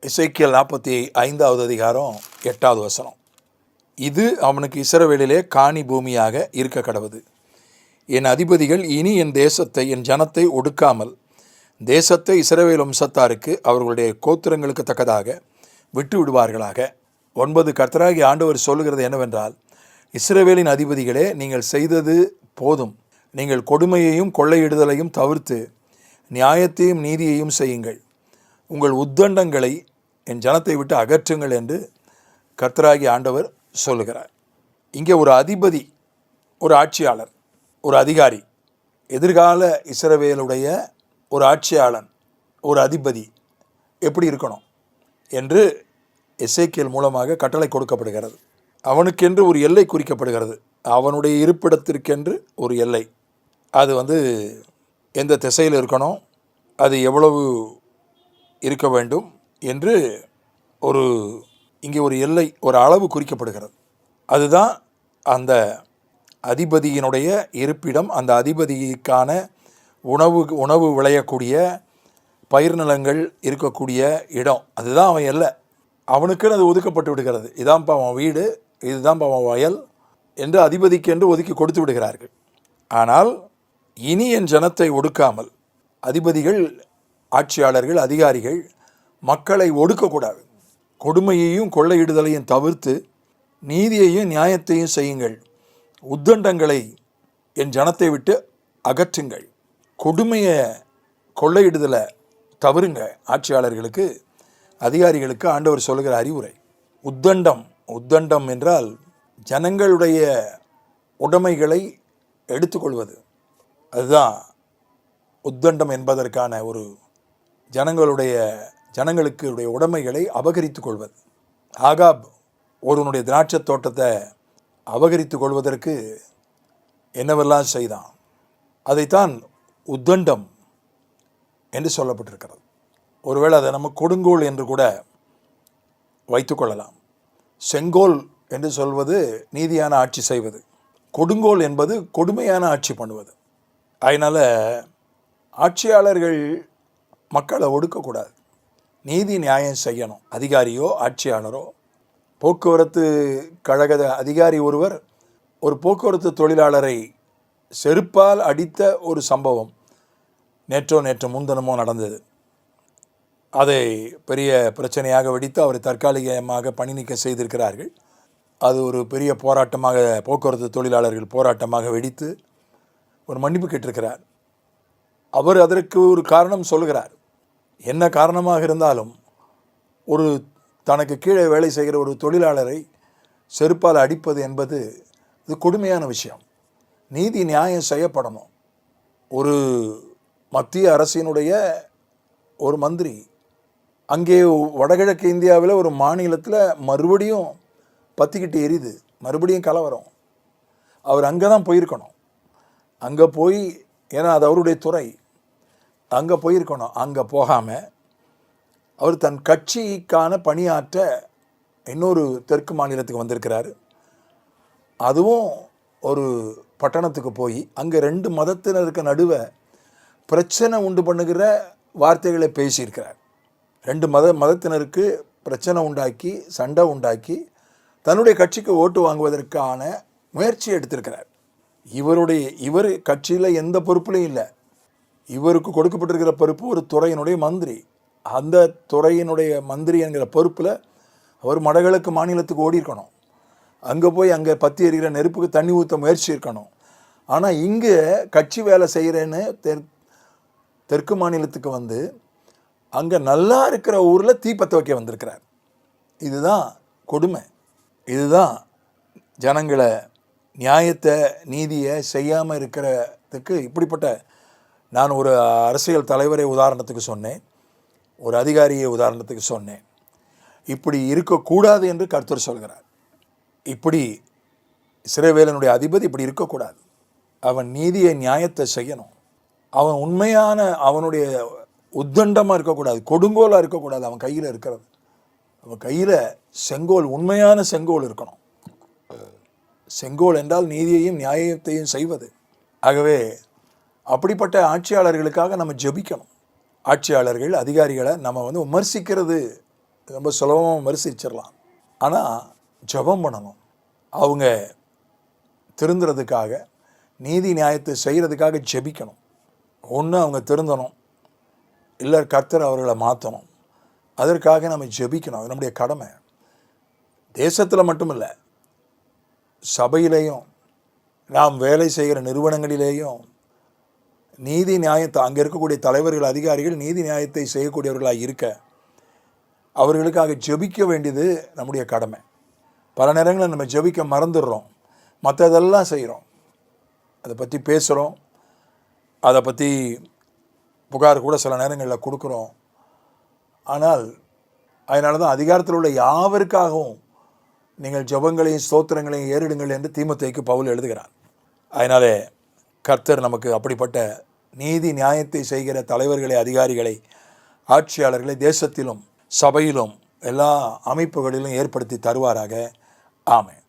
எசேக்கியேல் 45வது அதிகாரம் 8வது வசனம். இது அவனுக்கு இஸ்ரவேலிலே காணி பூமியாக இருக்க கடவது. என் அதிபதிகள் இனி என் தேசத்தை, என் ஜனத்தை ஒடுக்காமல் தேசத்தை இஸ்ரவேல் வம்சத்தாருக்கு அவர்களுடைய கோத்திரங்களுக்கு தக்கதாக விட்டு விடுவார்களாக. 9 கர்த்தராகிய ஆண்டவர் சொல்லுகிறது என்னவென்றால், இஸ்ரவேலின் அதிபதிகளே, நீங்கள் செய்தது போதும். நீங்கள் கொடுமையையும் கொள்ளையிடுதலையும் தவிர்த்து நியாயத்தையும் நீதியையும் செய்யுங்கள். உங்கள் உத்தண்டங்களை என் ஜனத்தை விட்டு அகற்றுங்கள் என்று கர்த்தராகிய ஆண்டவர் சொல்லுகிறார். இங்கே ஒரு அதிபதி, ஒரு ஆட்சியாளர், ஒரு அதிகாரி, எதிர்கால இஸ்ரவேலுடைய ஒரு ஆட்சியாளன், ஒரு அதிபதி எப்படி இருக்கணும் என்று எசேக்கியேல் மூலமாக கட்டளை கொடுக்கப்படுகிறது. அவனுக்கென்று ஒரு எல்லை குறிக்கப்படுகிறது. அவனுடைய இருப்பிடத்திற்கென்று ஒரு எல்லை. அது எந்த திசையில் இருக்கணும், அது எவ்வளவு இருக்க வேண்டும் என்று இங்கே ஒரு எல்லை, ஒரு அளவு குறிக்கப்படுகிறது. அதுதான் அந்த அதிபதியினுடைய இருப்பிடம். அந்த அதிபதிக்கான உணவு விளையக்கூடிய பயிர் நிலங்கள் இருக்கக்கூடிய இடம், அதுதான் அவன் எல்லை. அவனுக்குன்னு அது ஒதுக்கப்பட்டு விடுகிறது. இதான்ப்பா அவன் வீடு, இதுதான்ப்பா அவன் வயல் என்று அதிபதிக்கு என்று ஒதுக்கி கொடுத்து விடுகிறார்கள். ஆனால் இனி என் ஜனத்தை ஒடுக்காமல், அதிபதிகள், ஆட்சியாளர்கள், அதிகாரிகள் மக்களை ஒடுக்கக்கூடாது. கொடுமையையும் கொள்ளையிடுதலையும் தவிர்த்து நீதியையும் நியாயத்தையும் செய்யுங்கள். உத்தண்டங்களை என் ஜனத்தை விட்டு அகற்றுங்கள். கொடுமையை, கொள்ளையிடுதலை தவறுங்க. ஆட்சியாளர்களுக்கு, அதிகாரிகளுக்கு ஆண்டவர் சொல்லுகிற அறிவுரை. உத்தண்டம் என்றால் ஜனங்களுடைய உடைமைகளை எடுத்துக்கொள்வது. அதுதான் உத்தண்டம் என்பதற்கான ஒரு ஜனங்களுக்கு உடைமைகளை அபகரித்து கொள்வது. ஆகாப் ஒருவனுடைய திராட்சை தோட்டத்தை அபகரித்து கொள்வதற்கு என்னவெல்லாம் செய்தான், அதைத்தான் உத்தண்டம் என்று சொல்லப்பட்டிருக்கிறது. ஒருவேளை அதை நம்ம கொடுங்கோல் என்று கூட வைத்துக்கொள்ளலாம். செங்கோல் என்று சொல்வது நீதியான ஆட்சி செய்வது, கொடுங்கோல் என்பது கொடுமையான ஆட்சி பண்ணுவது. அதனால் ஆட்சியாளர்கள் மக்களை ஒடுக்கக்கூடாது, நீதி நியாயம் செய்யணும். அதிகாரியோ ஆட்சியாளரோ, போக்குவரத்து கழக அதிகாரி ஒருவர் ஒரு போக்குவரத்து தொழிலாளரை செருப்பால் அடித்த ஒரு சம்பவம் நேற்று முன்தினமோ நடந்தது. அதை பெரிய பிரச்சனையாக வெடித்து அவரை தற்காலிகமாக பணி நீக்கம் செய்திருக்கிறார்கள். அது ஒரு பெரிய போராட்டமாக, போக்குவரத்து தொழிலாளர்கள் போராட்டமாக வெடித்து ஒரு மன்னிப்பு கேட்டிருக்கிறார். அவர் அதற்கு ஒரு காரணம் சொல்லுகிறார். என்ன காரணமாக இருந்தாலும் ஒரு தனக்கு கீழே வேலை செய்கிற ஒரு தொழிலாளரை செருப்பால் அடிப்பது என்பது இது கொடுமையான விஷயம். நீதி நியாயம் செய்யப்படணும். ஒரு மத்திய அரசினுடைய ஒரு மந்திரி அங்கே வடகிழக்கு இந்தியாவில் ஒரு மாநிலத்தில் மறுபடியும் பற்றிக்கிட்டு எரியுது, மறுபடியும் கலவரம். அவர் அங்கே தான் போயிருக்கணும். அங்கே போய், ஏன்னா அது அவருடைய துறை, அங்கே போயிருக்கணும். அங்கே போகாமல் அவர் தன் கட்சிக்கான பணியாற்ற இன்னொரு தெற்கு மாநிலத்துக்கு வந்திருக்கிறாரு. அதுவும் ஒரு பட்டணத்துக்கு போய் அங்கே 2 மதத்தினருக்கு நடுவே பிரச்சனை உண்டு பண்ணுகிற வார்த்தைகளை பேசியிருக்கிறார். 2 மதத்தினருக்கு பிரச்சனை உண்டாக்கி, சண்டை உண்டாக்கி தன்னுடைய கட்சிக்கு ஓட்டு வாங்குவதற்கான முயற்சி எடுத்திருக்கிறார். இவர் கட்சியில் எந்த பொறுப்புலையும் இல்லை. இவருக்கு கொடுக்கப்பட்டிருக்கிற பொறுப்பு ஒரு துறையினுடைய மந்திரி. அந்த துறையினுடைய மந்திரி என்கிற பொறுப்பில் அவர் வடகிழக்கு மாநிலத்துக்கு ஓடி இருக்கணும். அங்கே போய் அங்கே பற்றி எறிகிற நெருப்புக்கு தண்ணி ஊற்ற முயற்சி இருக்கணும். ஆனால் இங்கே கட்சி வேலை செய்கிறேன்னு தெற்கு மாநிலத்துக்கு வந்து அங்கே நல்லா இருக்கிற ஊரில் தீப்பற்ற வைக்க வந்திருக்கிறார். இதுதான் கொடுமை. இதுதான் ஜனங்களை, நியாயத்தை, நீதியை செய்யாமல் இருக்கிறதுக்கு. இப்படிப்பட்ட, நான் ஒரு அரசியல் தலைவரை உதாரணத்துக்கு சொன்னேன், ஒரு அதிகாரியை உதாரணத்துக்கு சொன்னேன். இப்படி இருக்கக்கூடாது என்று கர்த்தர் சொல்கிறார். இப்படி இஸ்ரவேலினுடைய அதிபதி இப்படி இருக்கக்கூடாது. அவன் நீதியை, நியாயத்தை செய்யணும். அவன் உண்மையான, அவனுடைய உத்தண்டமாக இருக்கக்கூடாது, கொடுங்கோலாக இருக்கக்கூடாது. அவன் கையில் இருக்கிறது, அவன் கையில் செங்கோல், உண்மையான செங்கோல் இருக்கணும். செங்கோல் என்றால் நீதியையும் நியாயத்தையும் செய்வது. ஆகவே அப்படிப்பட்ட ஆட்சியாளர்களுக்காக நம்ம ஜெபிக்கணும். ஆட்சியாளர்கள், அதிகாரிகளை நம்ம விமர்சிக்கிறது ரொம்ப சுலபமாக விமர்சிச்சிடலாம். ஆனால் ஜெபம் பண்ணணும். அவங்க திருந்துறதுக்காக, நீதி நியாயத்தை செய்கிறதுக்காக ஜெபிக்கணும். ஒன்று அவங்க திருந்தணும், இல்லை கர்த்தர் அவர்களை மாற்றணும். அதற்காக நம்ம ஜெபிக்கணும். அது நம்முடைய கடமை. தேசத்தில் மட்டும் இல்லை, சபையிலேயும் நாம் வேலை செய்கிற நிறுவனங்களிலேயும் நீதி நியாயத்தை, அங்கே இருக்கக்கூடிய தலைவர்கள், அதிகாரிகள் நீதி நியாயத்தை செய்யக்கூடியவர்களாக இருக்க அவர்களுக்காக ஜெபிக்க வேண்டியது நம்முடைய கடமை. பல நேரங்களில் நம்ம ஜெபிக்க மறந்துடுறோம், மற்றதெல்லாம் செய்கிறோம், அதை பற்றி பேசுகிறோம், அதை பற்றி புகார் கூட சில நேரங்களில் கொடுக்குறோம். ஆனால் அதனால தான் அதிகாரத்தில் உள்ள யாவருக்காகவும் நீங்கள் ஜெபங்களையும் ஸ்தோத்திரங்களையும் ஏறிடுங்கள் என்று தீமோத்தேயுக்கு பவுல் எழுதுகிறார். அதனாலே கர்த்தர் நமக்கு அப்படிப்பட்ட நீதி நியாயத்தை செய்கிற தலைவர்களை, அதிகாரிகளை, ஆட்சியாளர்களை தேசத்திலும் சபையிலும் எல்லா அமைப்புகளிலும் ஏற்படுத்தி தருவாராக. ஆமென்.